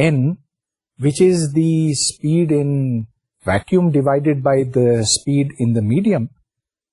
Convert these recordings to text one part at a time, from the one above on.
n which is the speed in vacuum divided by the speed in the medium,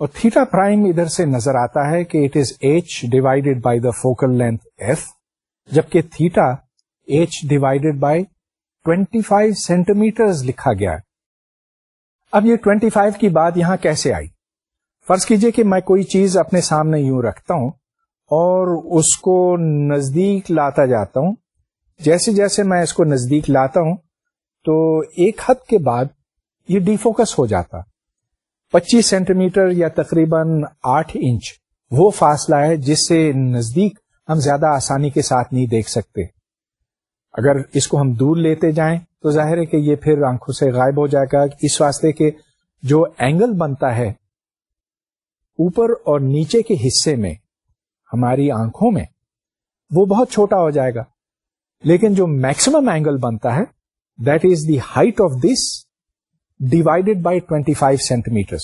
اور theta prime ادھر سے نظر آتا ہے کہ it is h divided by the focal length f, جبکہ theta h divided by 25 centimetres لکھا گیا ہے۔ اب یہ 25 کی بات یہاں کیسے آئی؟ فرض کیجئے کہ میں کوئی چیز اپنے سامنے یوں رکھتا ہوں اور اس کو نزدیک لاتا جاتا ہوں۔ جیسے جیسے میں اس کو نزدیک لاتا ہوں تو ایک حد کے بعد یہ ڈی فوکس ہو جاتا۔ 25 سینٹی میٹر یا تقریباً 8 انچ وہ فاصلہ ہے جس سے نزدیک ہم زیادہ آسانی کے ساتھ نہیں دیکھ سکتے۔ اگر اس کو ہم دور لیتے جائیں تو ظاہر ہے کہ یہ پھر آنکھوں سے غائب ہو جائے گا، اس واسطے کہ جو اینگل بنتا ہے اوپر اور نیچے کے حصے میں ہماری آنکھوں میں وہ بہت چھوٹا ہو جائے گا، لیکن جو میکسیمم اینگل بنتا ہے that is the height of this divided by 25 centimetre.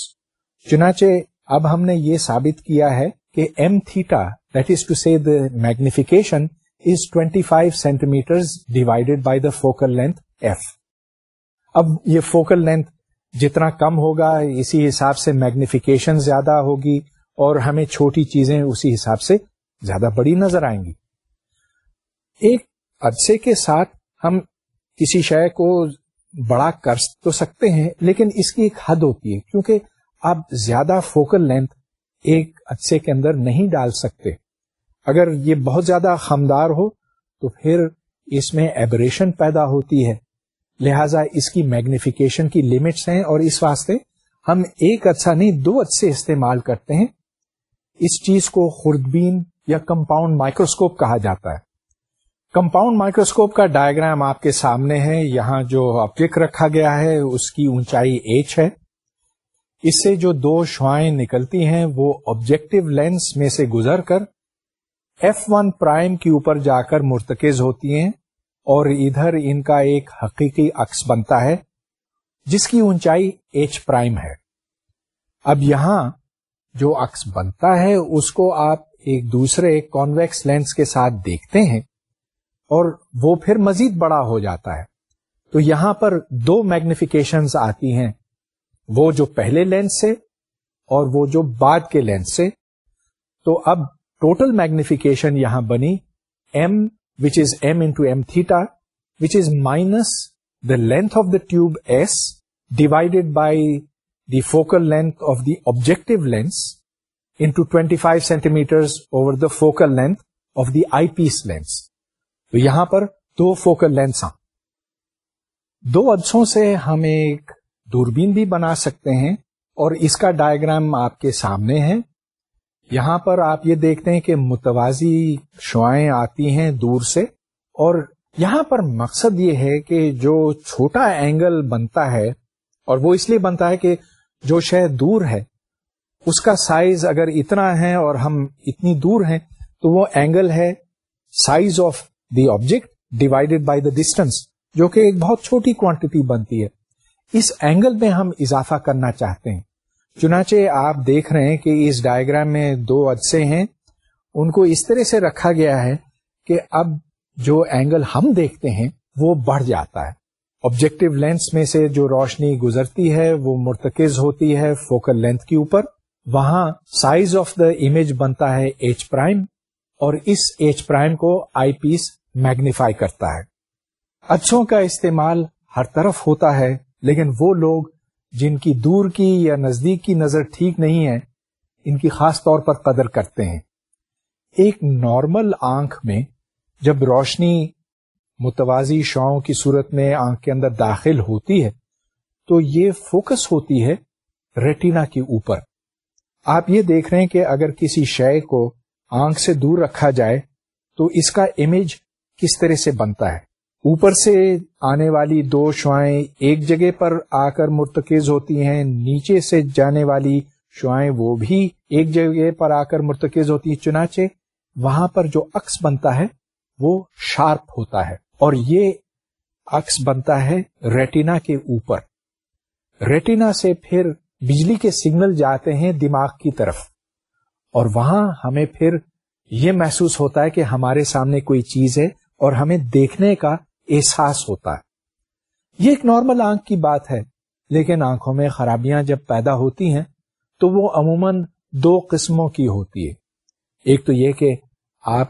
چنانچہ اب ہم نے یہ ثابت کیا ہے کہ M theta that is to say the میگنیفیکیشن is 25 centimeters divided by the focal length f۔ اب یہ فوکل لینتھ جتنا کم ہوگا اسی حساب سے میگنیفیکیشن زیادہ ہوگی اور ہمیں چھوٹی چیزیں اسی حساب سے زیادہ بڑی نظر آئیں گی۔ ایک عرصے کے ساتھ ہم کسی شے کو بڑا کر تو سکتے ہیں، لیکن اس کی ایک حد ہوتی ہے، کیونکہ آپ زیادہ فوکل لینتھ ایک عرصے کے اندر نہیں ڈال سکتے۔ اگر یہ بہت زیادہ خمدار ہو تو پھر اس میں ایبریشن پیدا ہوتی ہے، لہذا اس کی میگنیفیکیشن کی لمٹس ہیں، اور اس واسطے ہم ایک عدسہ نہیں 2 عدسے استعمال کرتے ہیں۔ اس چیز کو خوردبین یا کمپاؤنڈ مائکروسکوپ کہا جاتا ہے۔ کمپاؤنڈ مائکروسکوپ کا ڈائیگرام آپ کے سامنے ہے۔ یہاں جو آبجیکٹ رکھا گیا ہے اس کی اونچائی h ہے۔ اس سے جو 2 شعاعیں نکلتی ہیں وہ آبجیکٹو لینس میں سے گزر کر F1 پرائم کے اوپر جا کر مرتکز ہوتی ہیں، اور ادھر ان کا ایک حقیقی عکس بنتا ہے جس کی اونچائی h پرائم ہے۔ اب یہاں جو عکس بنتا ہے اس کو آپ ایک دوسرے کانویکس لینس کے ساتھ دیکھتے ہیں اور وہ پھر مزید بڑا ہو جاتا ہے۔ تو یہاں پر 2 میگنیفیکیشنز آتی ہیں، وہ جو پہلے لینس سے اور وہ جو بعد کے لینس سے۔ تو اب ٹوٹل میگنیفیکیشن یہاں بنی m which is m into m theta which is minus the length of the tube s divided by the focal length of the objective lens into 25 centimeters over the focal length of the eyepiece lens۔ تو یہاں پر 2 focal lens ہیں۔ 2 عدسوں سے ہم ایک دوربین بھی بنا سکتے ہیں، اور اس کا ڈائیگرام آپ کے سامنے ہے۔ یہاں پر آپ یہ دیکھتے ہیں کہ متوازی شعاعیں آتی ہیں دور سے، اور یہاں پر مقصد یہ ہے کہ جو چھوٹا اینگل بنتا ہے، اور وہ اس لیے بنتا ہے کہ جو شے دور ہے اس کا سائز اگر اتنا ہے اور ہم اتنی دور ہیں تو وہ اینگل ہے size of the object divided by the distance, جو کہ ایک بہت چھوٹی کوانٹٹی بنتی ہے۔ اس اینگل میں ہم اضافہ کرنا چاہتے ہیں، چنانچہ آپ دیکھ رہے ہیں کہ اس ڈائیگرام میں 2 عدسے ہیں، ان کو اس طرح سے رکھا گیا ہے کہ اب جو اینگل ہم دیکھتے ہیں وہ بڑھ جاتا ہے۔ آبجیکٹو لینس میں سے جو روشنی گزرتی ہے وہ مرتکز ہوتی ہے فوکل لینتھ کے اوپر، وہاں سائز آف دا امیج بنتا ہے h پرائم، اور اس h پرائم کو آئی پیس میگنیفائی کرتا ہے۔ عدسوں کا استعمال ہر طرف ہوتا ہے، لیکن وہ لوگ جن کی دور کی یا نزدیک کی نظر ٹھیک نہیں ہے ان کی خاص طور پر قدر کرتے ہیں۔ ایک نارمل آنکھ میں جب روشنی متوازی شعاعوں کی صورت میں آنکھ کے اندر داخل ہوتی ہے تو یہ فوکس ہوتی ہے ریٹینا کے اوپر۔ آپ یہ دیکھ رہے ہیں کہ اگر کسی شے کو آنکھ سے دور رکھا جائے تو اس کا امیج کس طرح سے بنتا ہے۔ اوپر سے آنے والی 2 شعاعیں ایک جگہ پر آ کر مرتکز ہوتی ہیں، نیچے سے جانے والی شعاعیں وہ بھی ایک جگہ پر آ کر مرتکز ہوتی ہیں، چنانچہ وہاں پر جو عکس بنتا ہے وہ شارپ ہوتا ہے، اور یہ عکس بنتا ہے ریٹینا کے اوپر۔ ریٹینا سے پھر بجلی کے سگنل جاتے ہیں دماغ کی طرف، اور وہاں ہمیں پھر یہ محسوس ہوتا ہے کہ ہمارے سامنے کوئی چیز ہے اور ہمیں دیکھنے کا احساس ہوتا ہے۔ یہ ایک نارمل آنکھ کی بات ہے، لیکن آنکھوں میں خرابیاں جب پیدا ہوتی ہیں تو وہ عموماً دو قسموں کی ہوتی ہے. ایک تو یہ کہ آپ